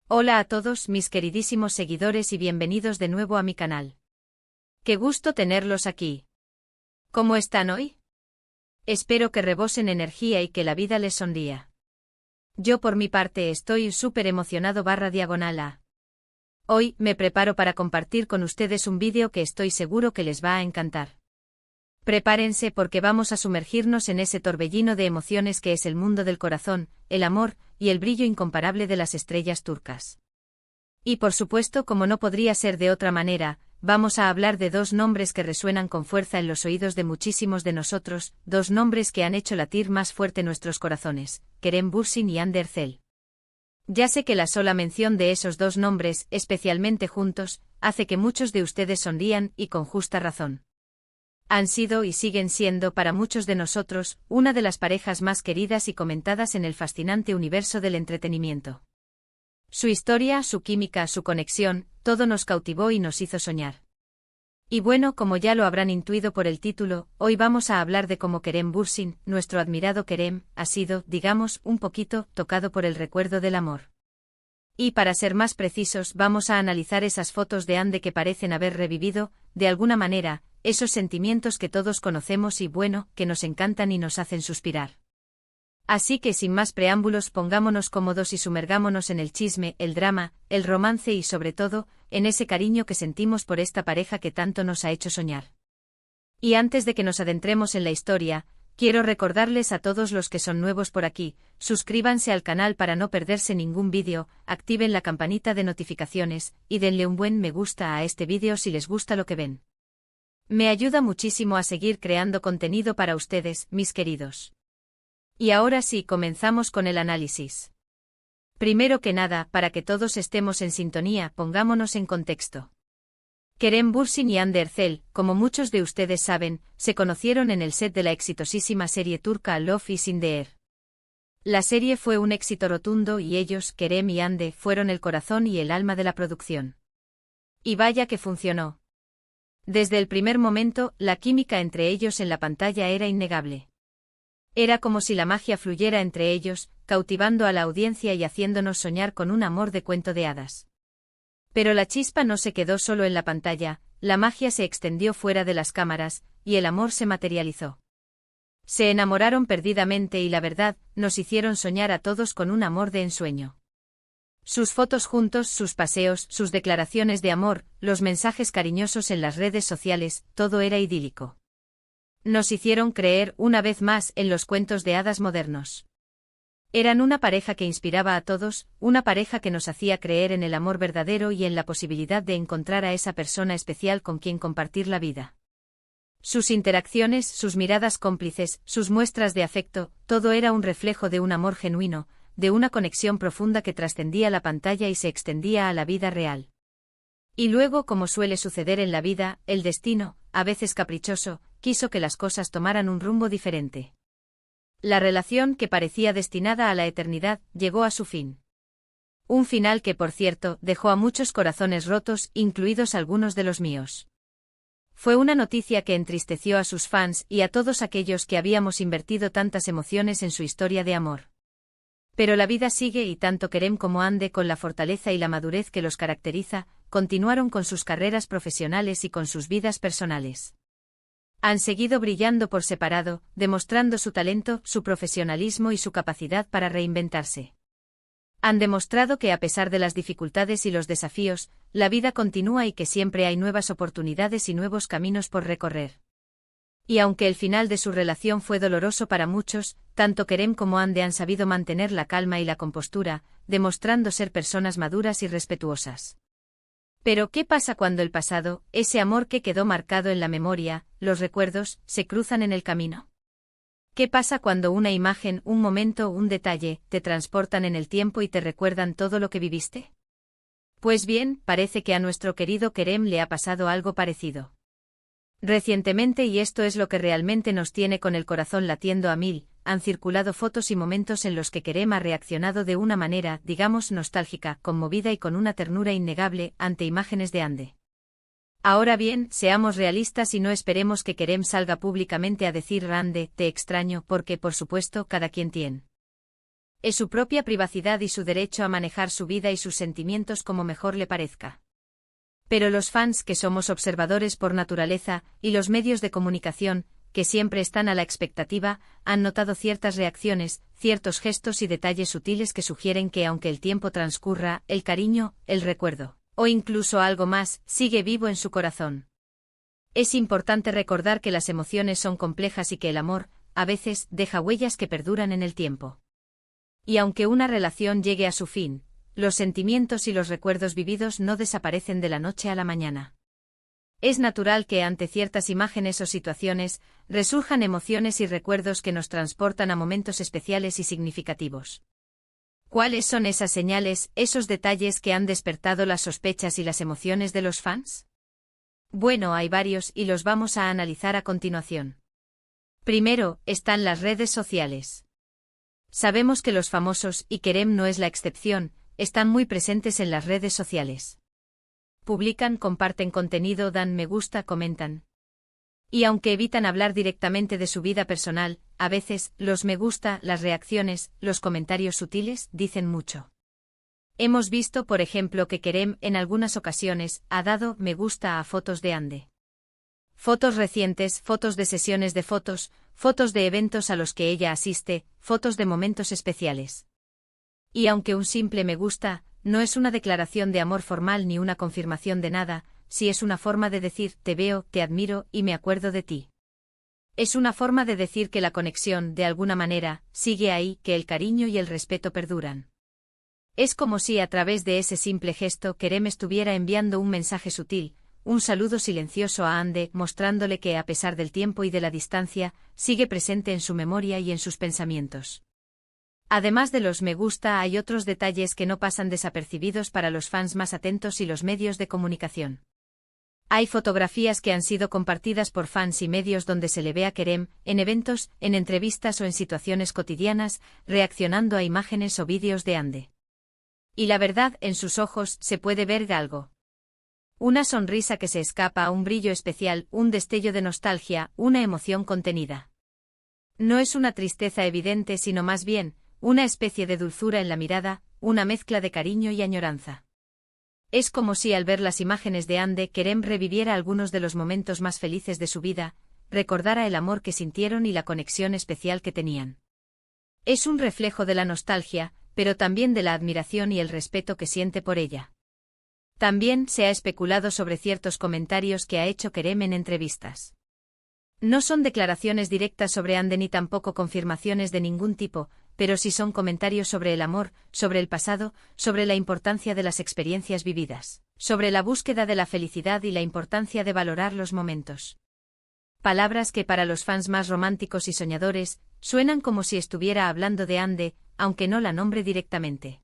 Hola a todos mis queridísimos seguidores y bienvenidos de nuevo a mi canal. Qué gusto tenerlos aquí. ¿Cómo están hoy? Espero que rebosen energía y que la vida les sonría. Yo por mi parte estoy súper emocionado /. Hoy me preparo para compartir con ustedes un vídeo que estoy seguro que les va a encantar. Prepárense porque vamos a sumergirnos en ese torbellino de emociones que es el mundo del corazón, el amor y el brillo incomparable de las estrellas turcas. Y por supuesto, como no podría ser de otra manera, vamos a hablar de dos nombres que resuenan con fuerza en los oídos de muchísimos de nosotros, dos nombres que han hecho latir más fuerte nuestros corazones, Kerem Bürsin y Hande Erçel. Ya sé que la sola mención de esos dos nombres, especialmente juntos, hace que muchos de ustedes sonrían y con justa razón. Han sido y siguen siendo para muchos de nosotros una de las parejas más queridas y comentadas en el fascinante universo del entretenimiento. Su historia, su química, su conexión, todo nos cautivó y nos hizo soñar. Y bueno, como ya lo habrán intuido por el título, hoy vamos a hablar de cómo Kerem Bürsin, nuestro admirado Kerem, ha sido, digamos, un poquito tocado por el recuerdo del amor. Y para ser más precisos, vamos a analizar esas fotos de Hande que parecen haber revivido, de alguna manera, esos sentimientos que todos conocemos y bueno, que nos encantan y nos hacen suspirar. Así que sin más preámbulos, pongámonos cómodos y sumergámonos en el chisme, el drama, el romance y sobre todo, en ese cariño que sentimos por esta pareja que tanto nos ha hecho soñar. Y antes de que nos adentremos en la historia, quiero recordarles a todos los que son nuevos por aquí, suscríbanse al canal para no perderse ningún vídeo, activen la campanita de notificaciones, y denle un buen me gusta a este vídeo si les gusta lo que ven. Me ayuda muchísimo a seguir creando contenido para ustedes, mis queridos. Y ahora sí, comenzamos con el análisis. Primero que nada, para que todos estemos en sintonía, pongámonos en contexto. Kerem Bürsin y Hande Erçel, como muchos de ustedes saben, se conocieron en el set de la exitosísima serie turca Love is in the Air. La serie fue un éxito rotundo y ellos, Kerem y Hande, fueron el corazón y el alma de la producción. Y vaya que funcionó. Desde el primer momento, la química entre ellos en la pantalla era innegable. Era como si la magia fluyera entre ellos, cautivando a la audiencia y haciéndonos soñar con un amor de cuento de hadas. Pero la chispa no se quedó solo en la pantalla, la magia se extendió fuera de las cámaras, y el amor se materializó. Se enamoraron perdidamente y la verdad, nos hicieron soñar a todos con un amor de ensueño. Sus fotos juntos, sus paseos, sus declaraciones de amor, los mensajes cariñosos en las redes sociales, todo era idílico. Nos hicieron creer una vez más en los cuentos de hadas modernos. Eran una pareja que inspiraba a todos, una pareja que nos hacía creer en el amor verdadero y en la posibilidad de encontrar a esa persona especial con quien compartir la vida. Sus interacciones, sus miradas cómplices, sus muestras de afecto, todo era un reflejo de un amor genuino, de una conexión profunda que trascendía la pantalla y se extendía a la vida real. Y luego, como suele suceder en la vida, el destino, a veces caprichoso, quiso que las cosas tomaran un rumbo diferente. La relación, que parecía destinada a la eternidad, llegó a su fin. Un final que, por cierto, dejó a muchos corazones rotos, incluidos algunos de los míos. Fue una noticia que entristeció a sus fans y a todos aquellos que habíamos invertido tantas emociones en su historia de amor. Pero la vida sigue y tanto Kerem como Hande, con la fortaleza y la madurez que los caracteriza, continuaron con sus carreras profesionales y con sus vidas personales. Han seguido brillando por separado, demostrando su talento, su profesionalismo y su capacidad para reinventarse. Han demostrado que a pesar de las dificultades y los desafíos, la vida continúa y que siempre hay nuevas oportunidades y nuevos caminos por recorrer. Y aunque el final de su relación fue doloroso para muchos, tanto Kerem como Hande han sabido mantener la calma y la compostura, demostrando ser personas maduras y respetuosas. Pero ¿qué pasa cuando el pasado, ese amor que quedó marcado en la memoria, los recuerdos, se cruzan en el camino? ¿Qué pasa cuando una imagen, un momento o un detalle, te transportan en el tiempo y te recuerdan todo lo que viviste? Pues bien, parece que a nuestro querido Kerem le ha pasado algo parecido. Recientemente, y esto es lo que realmente nos tiene con el corazón latiendo a mil, han circulado fotos y momentos en los que Kerem ha reaccionado de una manera, digamos, nostálgica, conmovida y con una ternura innegable, ante imágenes de Hande. Ahora bien, seamos realistas y no esperemos que Kerem salga públicamente a decir Hande, te extraño, porque, por supuesto, cada quien tiene Es su propia privacidad y su derecho a manejar su vida y sus sentimientos como mejor le parezca. Pero los fans, que somos observadores por naturaleza, y los medios de comunicación, que siempre están a la expectativa, han notado ciertas reacciones, ciertos gestos y detalles sutiles que sugieren que aunque el tiempo transcurra, el cariño, el recuerdo, o incluso algo más, sigue vivo en su corazón. Es importante recordar que las emociones son complejas y que el amor, a veces, deja huellas que perduran en el tiempo. Y aunque una relación llegue a su fin, los sentimientos y los recuerdos vividos no desaparecen de la noche a la mañana. Es natural que ante ciertas imágenes o situaciones, resurjan emociones y recuerdos que nos transportan a momentos especiales y significativos. ¿Cuáles son esas señales, esos detalles que han despertado las sospechas y las emociones de los fans? Bueno, hay varios y los vamos a analizar a continuación. Primero, están las redes sociales. Sabemos que los famosos, y Kerem no es la excepción, están muy presentes en las redes sociales. Publican, comparten contenido, dan me gusta, comentan. Y aunque evitan hablar directamente de su vida personal, a veces, los me gusta, las reacciones, los comentarios sutiles, dicen mucho. Hemos visto, por ejemplo, que Kerem, en algunas ocasiones, ha dado me gusta a fotos de Ande. Fotos recientes, fotos de sesiones de fotos, fotos de eventos a los que ella asiste, fotos de momentos especiales. Y aunque un simple me gusta, no es una declaración de amor formal ni una confirmación de nada, sí es una forma de decir, te veo, te admiro, y me acuerdo de ti. Es una forma de decir que la conexión, de alguna manera, sigue ahí, que el cariño y el respeto perduran. Es como si a través de ese simple gesto Kerem estuviera enviando un mensaje sutil, un saludo silencioso a Ande, mostrándole que a pesar del tiempo y de la distancia, sigue presente en su memoria y en sus pensamientos. Además de los me gusta, hay otros detalles que no pasan desapercibidos para los fans más atentos y los medios de comunicación. Hay fotografías que han sido compartidas por fans y medios donde se le ve a Kerem, en eventos, en entrevistas o en situaciones cotidianas, reaccionando a imágenes o vídeos de Ande. Y la verdad, en sus ojos, se puede ver algo. Una sonrisa que se escapa, un brillo especial, un destello de nostalgia, una emoción contenida. No es una tristeza evidente, sino más bien, una especie de dulzura en la mirada, una mezcla de cariño y añoranza. Es como si al ver las imágenes de Ande, Kerem reviviera algunos de los momentos más felices de su vida, recordara el amor que sintieron y la conexión especial que tenían. Es un reflejo de la nostalgia, pero también de la admiración y el respeto que siente por ella. También se ha especulado sobre ciertos comentarios que ha hecho Kerem en entrevistas. No son declaraciones directas sobre Ande ni tampoco confirmaciones de ningún tipo, pero sí son comentarios sobre el amor, sobre el pasado, sobre la importancia de las experiencias vividas, sobre la búsqueda de la felicidad y la importancia de valorar los momentos. Palabras que para los fans más románticos y soñadores, suenan como si estuviera hablando de Ande, aunque no la nombre directamente.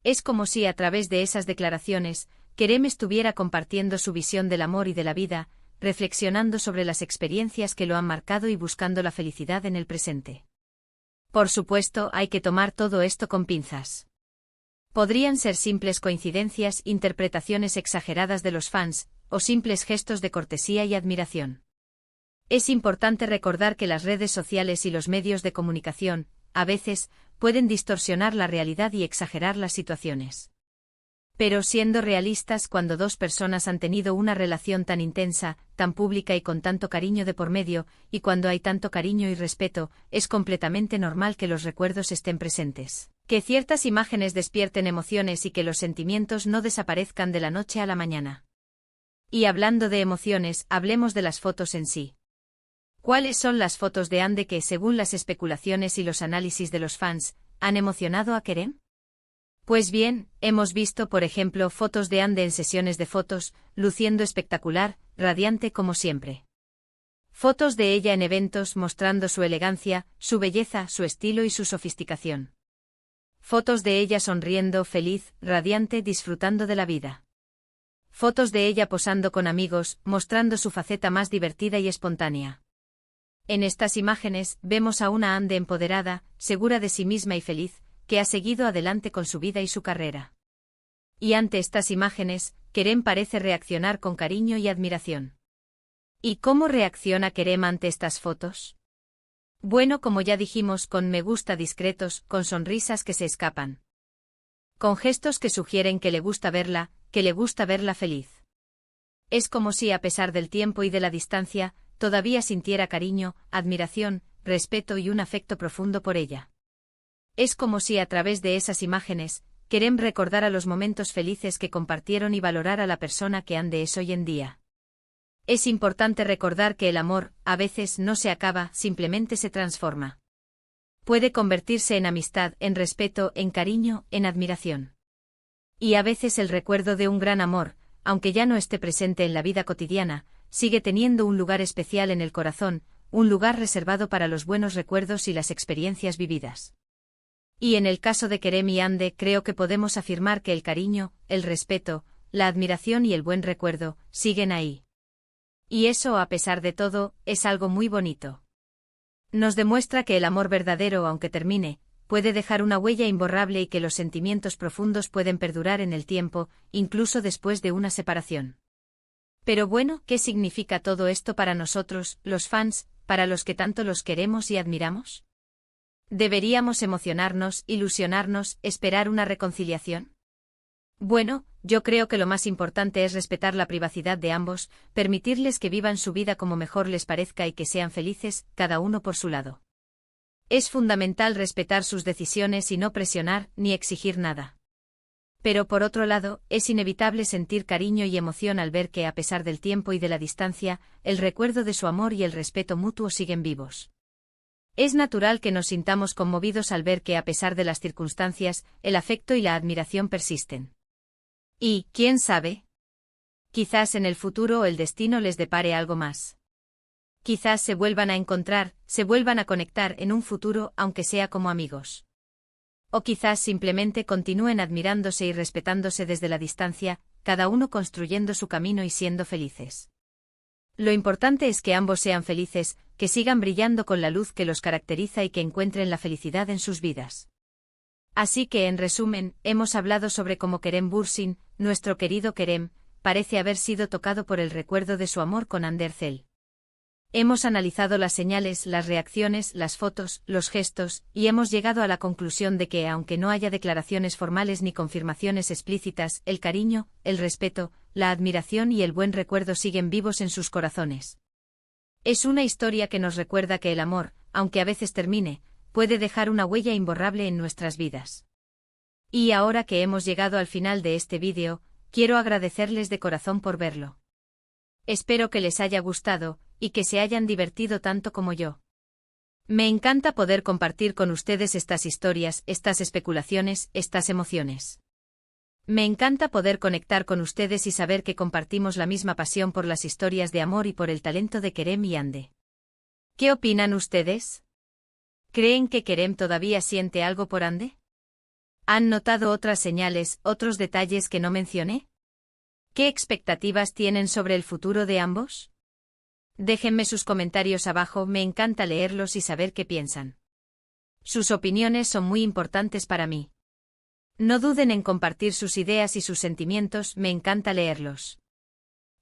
Es como si a través de esas declaraciones, Kerem estuviera compartiendo su visión del amor y de la vida, reflexionando sobre las experiencias que lo han marcado y buscando la felicidad en el presente. Por supuesto, hay que tomar todo esto con pinzas. Podrían ser simples coincidencias, interpretaciones exageradas de los fans, o simples gestos de cortesía y admiración. Es importante recordar que las redes sociales y los medios de comunicación, a veces, pueden distorsionar la realidad y exagerar las situaciones. Pero siendo realistas, cuando dos personas han tenido una relación tan intensa, tan pública y con tanto cariño de por medio, y cuando hay tanto cariño y respeto, es completamente normal que los recuerdos estén presentes, que ciertas imágenes despierten emociones y que los sentimientos no desaparezcan de la noche a la mañana. Y hablando de emociones, hablemos de las fotos en sí. ¿Cuáles son las fotos de Ande que, según las especulaciones y los análisis de los fans, han emocionado a Kerem? Pues bien, hemos visto por ejemplo fotos de Ande en sesiones de fotos, luciendo espectacular, radiante como siempre. Fotos de ella en eventos mostrando su elegancia, su belleza, su estilo y su sofisticación. Fotos de ella sonriendo, feliz, radiante, disfrutando de la vida. Fotos de ella posando con amigos, mostrando su faceta más divertida y espontánea. En estas imágenes, vemos a una Ande empoderada, segura de sí misma y feliz, que ha seguido adelante con su vida y su carrera. Y ante estas imágenes, Kerem parece reaccionar con cariño y admiración. ¿Y cómo reacciona Kerem ante estas fotos? Bueno, como ya dijimos, con me gusta discretos, con sonrisas que se escapan. Con gestos que sugieren que le gusta verla feliz. Es como si, a pesar del tiempo y de la distancia, todavía sintiera cariño, admiración, respeto y un afecto profundo por ella. Es como si, a través de esas imágenes, Kerem recordara los momentos felices que compartieron y valorara a la persona que Ande es hoy en día. Es importante recordar que el amor, a veces, no se acaba, simplemente se transforma. Puede convertirse en amistad, en respeto, en cariño, en admiración. Y a veces el recuerdo de un gran amor, aunque ya no esté presente en la vida cotidiana, sigue teniendo un lugar especial en el corazón, un lugar reservado para los buenos recuerdos y las experiencias vividas. Y en el caso de Kerem y Ande, creo que podemos afirmar que el cariño, el respeto, la admiración y el buen recuerdo, siguen ahí. Y eso, a pesar de todo, es algo muy bonito. Nos demuestra que el amor verdadero, aunque termine, puede dejar una huella imborrable y que los sentimientos profundos pueden perdurar en el tiempo, incluso después de una separación. Pero bueno, ¿qué significa todo esto para nosotros, los fans, para los que tanto los queremos y admiramos? ¿Deberíamos emocionarnos, ilusionarnos, esperar una reconciliación? Bueno, yo creo que lo más importante es respetar la privacidad de ambos, permitirles que vivan su vida como mejor les parezca y que sean felices, cada uno por su lado. Es fundamental respetar sus decisiones y no presionar ni exigir nada. Pero por otro lado, es inevitable sentir cariño y emoción al ver que, a pesar del tiempo y de la distancia, el recuerdo de su amor y el respeto mutuo siguen vivos. Es natural que nos sintamos conmovidos al ver que, a pesar de las circunstancias, el afecto y la admiración persisten. Y, ¿quién sabe? Quizás en el futuro el destino les depare algo más. Quizás se vuelvan a encontrar, se vuelvan a conectar en un futuro, aunque sea como amigos. O quizás simplemente continúen admirándose y respetándose desde la distancia, cada uno construyendo su camino y siendo felices. Lo importante es que ambos sean felices, que sigan brillando con la luz que los caracteriza y que encuentren la felicidad en sus vidas. Así que, en resumen, hemos hablado sobre cómo Kerem Bürsin, nuestro querido Kerem, parece haber sido tocado por el recuerdo de su amor con Hande Erçel. Hemos analizado las señales, las reacciones, las fotos, los gestos, y hemos llegado a la conclusión de que, aunque no haya declaraciones formales ni confirmaciones explícitas, el cariño, el respeto, la admiración y el buen recuerdo siguen vivos en sus corazones. Es una historia que nos recuerda que el amor, aunque a veces termine, puede dejar una huella imborrable en nuestras vidas. Y ahora que hemos llegado al final de este vídeo, quiero agradecerles de corazón por verlo. Espero que les haya gustado, y que se hayan divertido tanto como yo. Me encanta poder compartir con ustedes estas historias, estas especulaciones, estas emociones. Me encanta poder conectar con ustedes y saber que compartimos la misma pasión por las historias de amor y por el talento de Kerem y Hande. ¿Qué opinan ustedes? ¿Creen que Kerem todavía siente algo por Hande? ¿Han notado otras señales, otros detalles que no mencioné? ¿Qué expectativas tienen sobre el futuro de ambos? Déjenme sus comentarios abajo, me encanta leerlos y saber qué piensan. Sus opiniones son muy importantes para mí. No duden en compartir sus ideas y sus sentimientos, me encanta leerlos.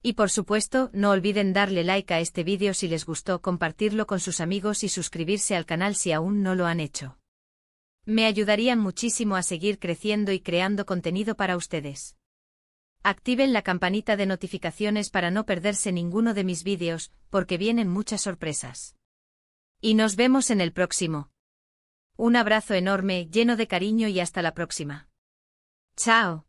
Y por supuesto, no olviden darle like a este vídeo si les gustó, compartirlo con sus amigos y suscribirse al canal si aún no lo han hecho. Me ayudarían muchísimo a seguir creciendo y creando contenido para ustedes. Activen la campanita de notificaciones para no perderse ninguno de mis vídeos, porque vienen muchas sorpresas. Y nos vemos en el próximo. Un abrazo enorme, lleno de cariño y hasta la próxima. ¡Chao!